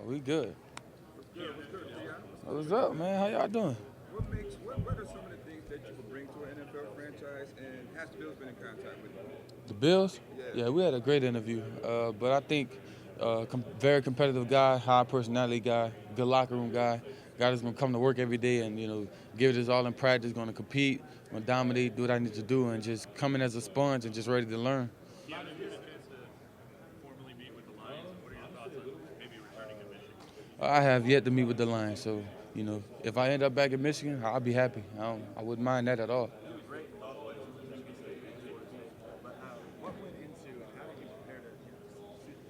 We good. What's good, Keon? What's up, man? How y'all doing? What are some of the things that you would bring to an NFL franchise, and has the Bills been in contact with you? The Bills? Yeah. Yeah, we had a great interview. But I think very competitive guy, high personality guy, good locker room guy that's gonna come to work every day and give it his all in practice. Gonna compete, gonna dominate, do what I need to do, and just come in as a sponge and just ready to learn. Yeah, have you had a chance to formally meet with the Lions? What are your thoughts on maybe returning to Michigan? I have yet to meet with the Lions, so if I end up back in Michigan, I'll be happy. I wouldn't mind that at all. Great all wins from Michigan State and Florida State. But what went into how did you prepare to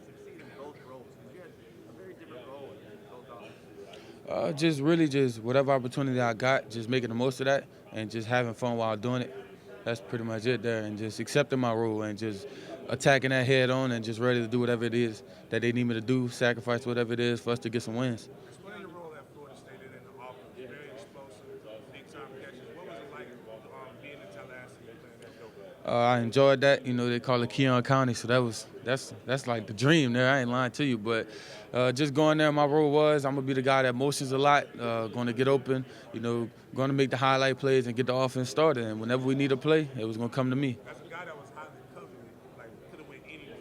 succeed in both roles? Because you had a very different role in both offenses. Just whatever opportunity I got, just making the most of that and just having fun while doing it. That's pretty much it there, and just accepting my role and just attacking that head on and just ready to do whatever it is that they need me to do, sacrifice whatever it is for us to get some wins. Explain your role at Florida State in the offense. Very explosive, big time catches. What was it like being in Tallahassee and playing that dope? I enjoyed that. They call it Keon County, so that's like the dream there. I ain't lying to you, but just going there, my role was I'm gonna be the guy that motions a lot, going to get open, going to make the highlight plays and get the offense started. And whenever we need a play, it was gonna come to me. As a guy that was highly coveted, like could have went anywhere.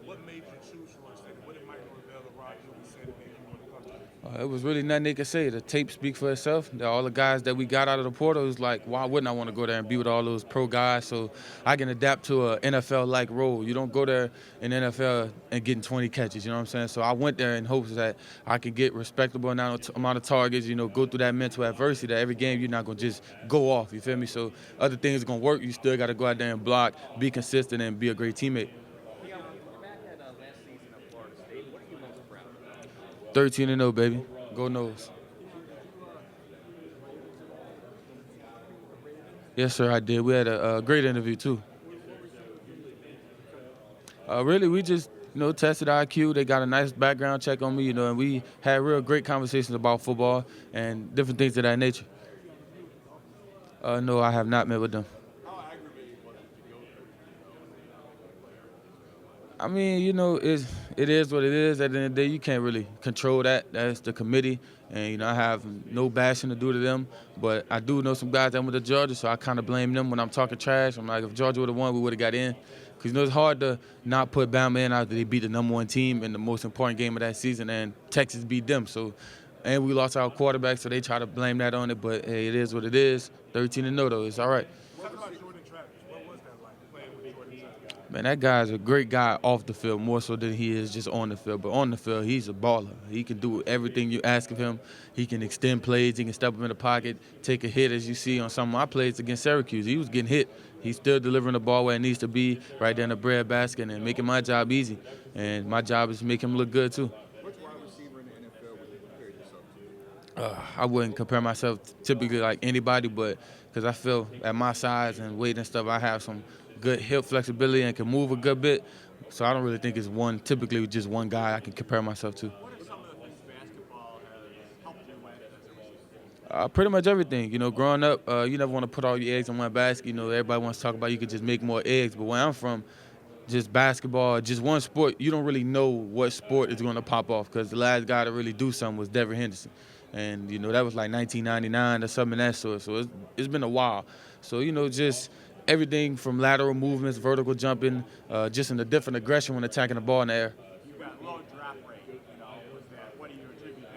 What made you choose Florida State? What did Michael Ravell or Rod Newman say that made you want to come to? It was really nothing they could say. The tape speaks for itself. All the guys that we got out of the portal was like, why wouldn't I want to go there and be with all those pro guys so I can adapt to an NFL-like role? You don't go there in the NFL and getting 20 catches, you know what I'm saying? So I went there in hopes that I could get respectable amount of targets, go through that mental adversity that every game you're not going to just go off, you feel me? So other things are going to work. You still got to go out there and block, be consistent, and be a great teammate. Keon, you're back at last season at Florida State. What are you most proud of? 13-0, baby. Go Noles. Yes, sir, I did. We had a great interview, too. Really, we just, tested IQ. They got a nice background check on me, and we had real great conversations about football and different things of that nature. No, I have not met with them. How aggravating was it to go there? I mean, it is what it is. At the end of the day, you can't really control that. That's the committee. And, I have no bashing to do to them. But I do know some guys that went to Georgia, so I kind of blame them when I'm talking trash. I'm like, if Georgia would have won, we would have got in. Because, it's hard to not put Bama in after they beat the number one team in the most important game of that season, and Texas beat them. So, and we lost our quarterback, so they try to blame that on it. But, hey, it is what it is. 13-0, though. It's all right. Talk about Jordan Travis. What was that like playing with Jordan Travis? Man, that guy's a great guy off the field, more so than he is just on the field. But on the field, he's a baller. He can do everything you ask of him. He can extend plays. He can step up in the pocket, take a hit, as you see on some of my plays against Syracuse. He was getting hit. He's still delivering the ball where it needs to be, right there in the bread basket, and making my job easy. And my job is to make him look good, too. Which wide receiver in the NFL would you compare yourself to? I wouldn't compare myself typically like anybody, but because I feel at my size and weight and stuff, I have some good hip flexibility and can move a good bit. So I don't really think it's typically just one guy I can compare myself to. What are some of the things basketball has helped you with as a receiver? Pretty much everything. Growing up, you never want to put all your eggs in one basket. Everybody wants to talk about you could just make more eggs. But where I'm from, just basketball, just one sport, you don't really know what sport is going to pop off because the last guy to really do something was Devin Henderson. And, that was like 1999 or something of that sort. So it's been a while. So, just everything from lateral movements, vertical jumping, just in a different aggression when attacking the ball in the air. You've got low drop rate. What do you attribute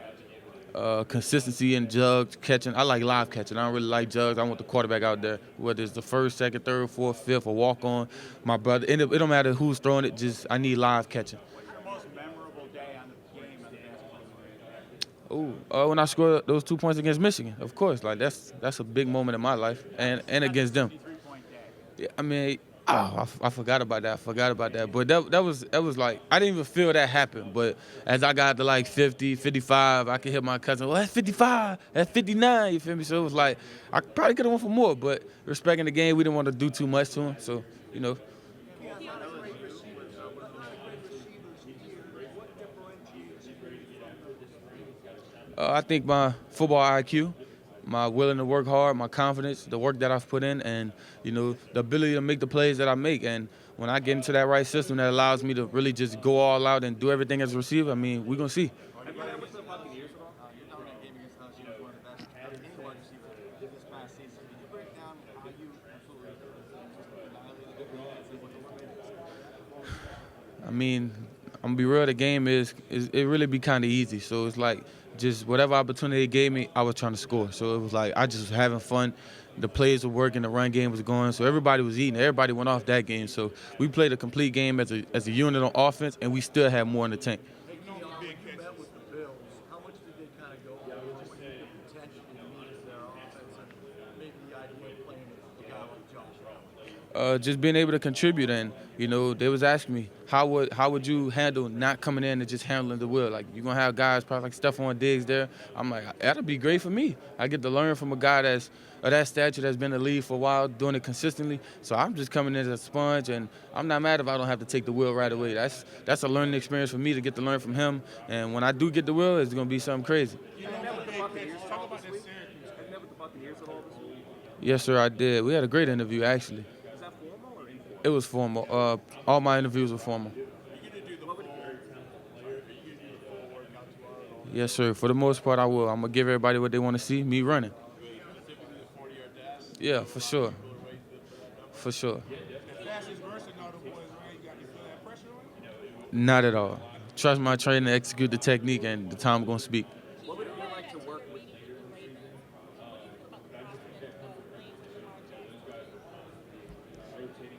that to? Consistency in jugs, catching. I like live catching. I don't really like jugs. I want the quarterback out there, whether it's the first, second, third, fourth, fifth, or walk on. My brother, it don't matter who's throwing it, just I need live catching. What's your most memorable day on the game as a basketball player? When I scored those 2 points against Michigan, of course. Like that's a big moment in my life, and against them. 53-point day. Yeah, I mean, I forgot about that. But that was like I didn't even feel that happen. But as I got to like 50, 55, I could hear my cousin, well, that's 55, that's 59. You feel me? So it was like I probably could have went for more, but respecting the game, we didn't want to do too much to him. So I think my football IQ, my willing to work hard, my confidence, the work that I've put in, and the ability to make the plays that I make. And when I get into that right system that allows me to really just go all out and do everything as a receiver, I mean, we're gonna see. Have remember the Buccaneers at all? Your dominant game against LSU was one of the best out of any wide receiver this past season. Can you break down how you absolutely just annihilated the defense and what the I mean, I'm gonna be real. The game is it really be kind of easy. So it's like just whatever opportunity they gave me, I was trying to score. So it was like I just was having fun. The plays were working, the run game was going, so everybody was eating. Everybody went off that game. So we played a complete game as a unit on offense, and we still had more in the tank. Hey, Keon, when you met with the Bills, how much did they kind of go over what you could potentially mean to their offense and maybe the idea of playing with a guy like Josh Allen? Just being able to contribute, and they was asking me how would you handle not coming in and just handling the wheel. Like you're gonna have guys probably like Stephon Diggs there. I'm like, that'll be great for me. I get to learn from a guy that's of that stature that's been in the league for a while, doing it consistently. So I'm just coming in as a sponge, and I'm not mad if I don't have to take the wheel right away. That's a learning experience for me to get to learn from him. And when I do get the wheel, it's gonna be something crazy. Have you met with the Buccaneers at all this week? Have you met with the Buccaneers at all this week? Yes, sir, I did. We had a great interview actually. Is that formal or informal? It was formal. All my interviews were formal. Yes, sir. For the most part, I will. I'm gonna give everybody what they want to see. Me running. Yeah, for sure. For sure. Fastest verse and all the boys, right? You feel that pressure on you? Not at all. Trust my trainer to execute the technique, and the time gonna speak. What would it be like to work with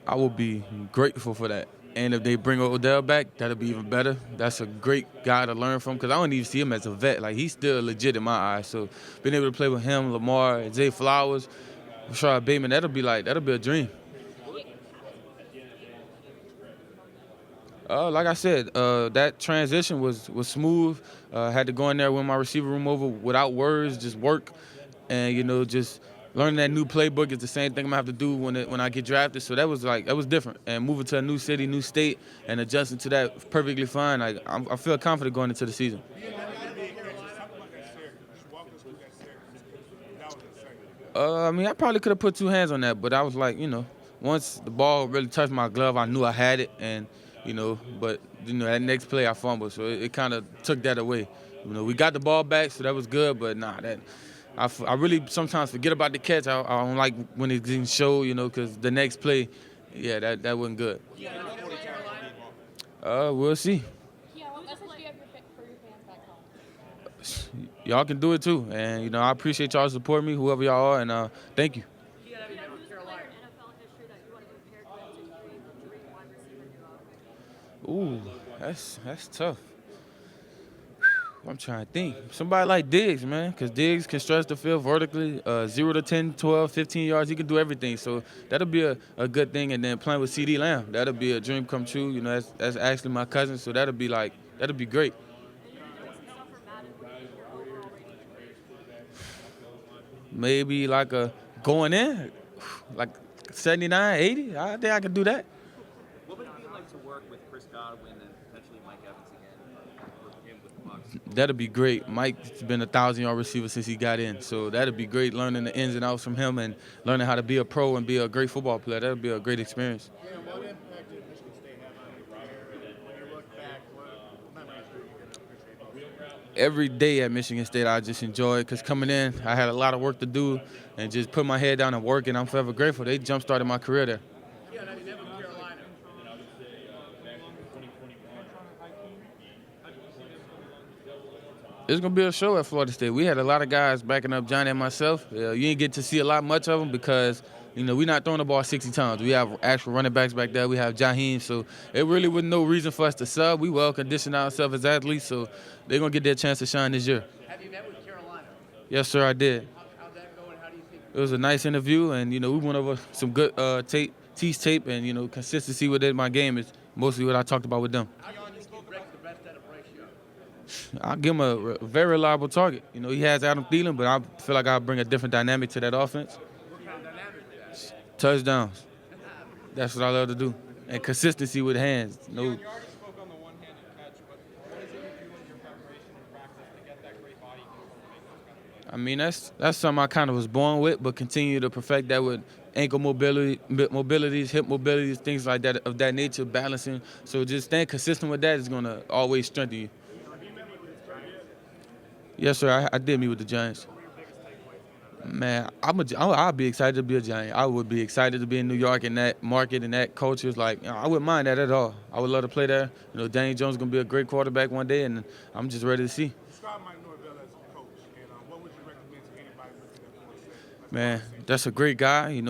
I will be grateful for that. And if they bring Odell back, that'll be even better. That's a great guy to learn from because I don't even see him as a vet. Like, he's still legit in my eyes. So being able to play with him, Lamar, Zay Flowers, Rashard Bateman, that'll be a dream. Like I said, that transition was smooth. Had to go in there with my receiver room over without words, just work. And, just learning that new playbook is the same thing I'm gonna have to do when I get drafted. So that was different. And moving to a new city, new state, and adjusting to that perfectly fine. I feel confident going into the season. I probably could have put two hands on that, but I was like, once the ball really touched my glove, I knew I had it, and but that next play I fumbled, so it kind of took that away. We got the ball back, so that was good, but I really sometimes forget about the catch. I don't like when it didn't show, because the next play, yeah, that wasn't good. We'll see. Yeah, what message do you have for your fans back home? Y'all can do it too, and I appreciate y'all supporting me, whoever y'all are, and thank you. Who's the player in NFL history that you want to be paired with to create the dream wide receiver duo? Ooh, that's tough. I'm trying to think. Somebody like Diggs, man, because Diggs can stretch the field vertically, 0 to 10, 12, 15 yards. He can do everything. So that'll be a good thing. And then playing with CD Lamb, that'll be a dream come true. That's actually my cousin, so that'll be great. Maybe like a going in, like 79, 80. I think I can do that. What would it be like to work with Chris Godwin and potentially Mike Evans again with him with the Bucs? That'd be great. Mike's been a 1,000-yard receiver since he got in, so that'd be great learning the ins and outs from him and learning how to be a pro and be a great football player. That'd be a great experience. What impact did Michigan State have on your career? When you look back, what memories do you get to appreciate most? Every day at Michigan State, I just enjoyed because coming in, I had a lot of work to do and just put my head down and work, and I'm forever grateful. They jump-started my career there. Yeah, have you met with Carolina? It's going to be a show at Florida State. We had a lot of guys backing up Johnny and myself. You didn't get to see much of them because, we're not throwing the ball 60 times. We have actual running backs back there. We have Jaheim. So it really was no reason for us to sub. We well-conditioned ourselves as athletes, so they're going to get their chance to shine this year. Have you met with Carolina? Yes, sir, I did. How'd that go, and how do you think? It was a nice interview, and, we went over some good tape, and, consistency within my game is mostly what I talked about with them. How do you think Rick's the best at a ratio? I'll give him a very reliable target. He has Adam Thielen, but I feel like I'll bring a different dynamic to that offense. What kind of dynamic is that? Touchdowns. That's what I love to do. And consistency with hands. No. You already spoke on the one-handed catch, but what is it you do in your preparation and practice to get that great body control to make those kind of plays? That's something I kind of was born with, but continue to perfect that with ankle mobilities, hip mobilities, things like that of that nature, balancing. So just staying consistent with that is going to always strengthen you. Yes, sir. I did meet with the Giants. Man, I'll be excited to be a Giant. I would be excited to be in New York and that market and that culture. Is like, I wouldn't mind that at all. I would love to play there. Daniel Jones is gonna be a great quarterback one day, and I'm just ready to see. Describe Mike Norvell as a coach, and what would you recommend to anybody looking at Florida State? Man, that's a great guy.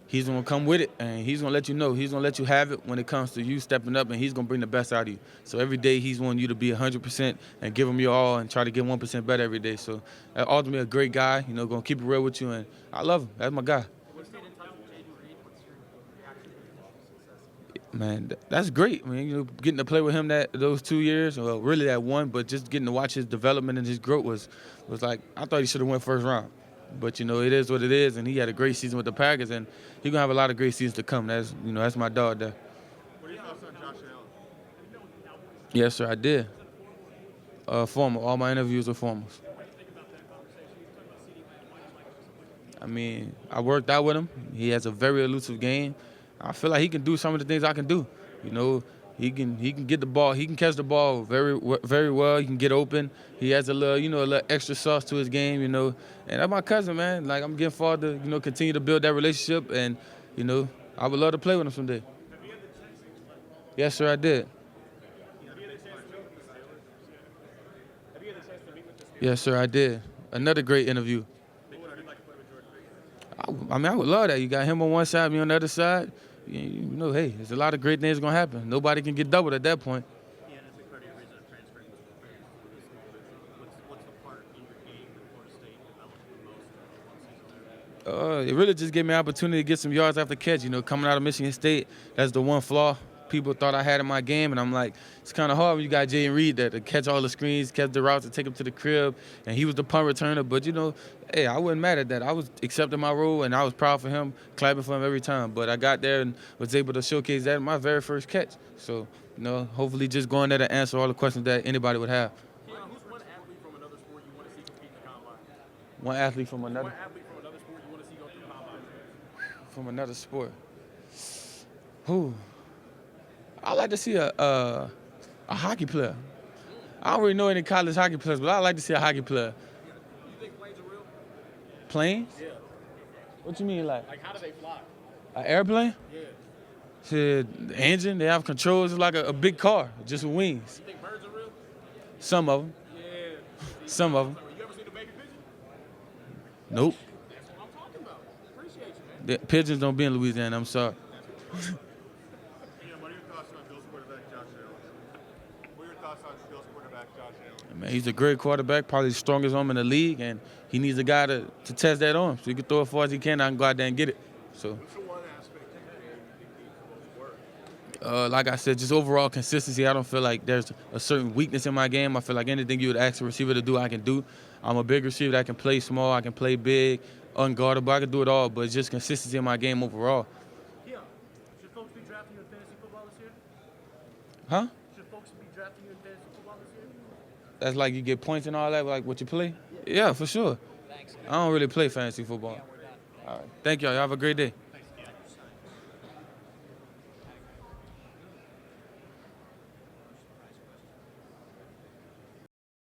He's gonna come with it, and he's gonna let you know. He's gonna let you have it when it comes to you stepping up, and he's gonna bring the best out of you. So every day he's wanting you to be 100% and give him your all, and try to get 1% better every day. So ultimately a great guy. Gonna keep it real with you, and I love him. That's my guy. Man, that's great. I mean, getting to play with him those 2 years, well, really that one, but just getting to watch his development and his growth was like, I thought he should have went first round. But it is what it is, and he had a great season with the Packers, and he's gonna have a lot of great seasons to come. That's my dog there. What are your thoughts on Josh Allen? Yes, sir, I did. Formal. All my interviews were formals. I mean, I worked out with him. He has a very elusive game. I feel like he can do some of the things I can do. He can get the ball. He can catch the ball very well. He can get open. He has a little extra sauce to his game. And that's my cousin, man. Like, I'm getting forward to continue to build that relationship, and I would love to play with him someday. Yes, sir, I did. Yes, sir, I did. Another great interview. I would love that. You got him on one side, me on the other side. Hey, there's a lot of great things going to happen. Nobody can get doubled at that point. Yeah, and that's a credit reason of transferring to what's the part in your game that Florida State developed the most one season there? It really just gave me an opportunity to get some yards after catch. Coming out of Michigan State, that's the one flaw people thought I had in my game, and I'm like, it's kind of hard when you got Jay and Reed there to catch all the screens, catch the routes, and take them to the crib, and he was the punt returner. But hey, I wasn't mad at that. I was accepting my role, and I was proud for him, clapping for him every time. But I got there and was able to showcase that in my very first catch. So hopefully just going there to answer all the questions that anybody would have. Keon, who's one athlete from another sport you want to see compete in the combine? One athlete from another. One athlete from another sport you want to see go through the combine? From another sport. Who? I like to see a hockey player. I don't really know any college hockey players, but I like to see a hockey player. You think planes are real? Planes? Yeah. What you mean, like Like, how do they fly? an airplane? Yeah. Shit, the engine, they have controls. It's like a big car, just with wings. You think birds are real? Some of them. Yeah. Some of them. You ever seen a baby pigeon? Nope. That's what I'm talking about. Appreciate you, man. The pigeons don't be in Louisiana, I'm sorry. What are your thoughts on Bills quarterback Josh Allen? What are your thoughts on Bills quarterback Josh Allen? Man, he's a great quarterback, probably the strongest arm in the league, and he needs a guy to test that arm so he can throw it as far as he can. I can go out there and get it. So, What's the one aspect of your game you think needs the most work? like I said, just overall consistency. I don't feel like there's a certain weakness in my game. I feel like anything you would ask a receiver to do, I can do. I'm a big receiver that can play small, I can play big, unguardable. I can do it all, but it's just consistency in my game overall. Yeah. Should folks be drafting you in fantasy football this year? Huh? Should folks be drafting you in fantasy football this year? That's like you get points and all that, like what you play? Yeah, for sure. I don't really play fantasy football. All right. Thank y'all. Y'all have a great day.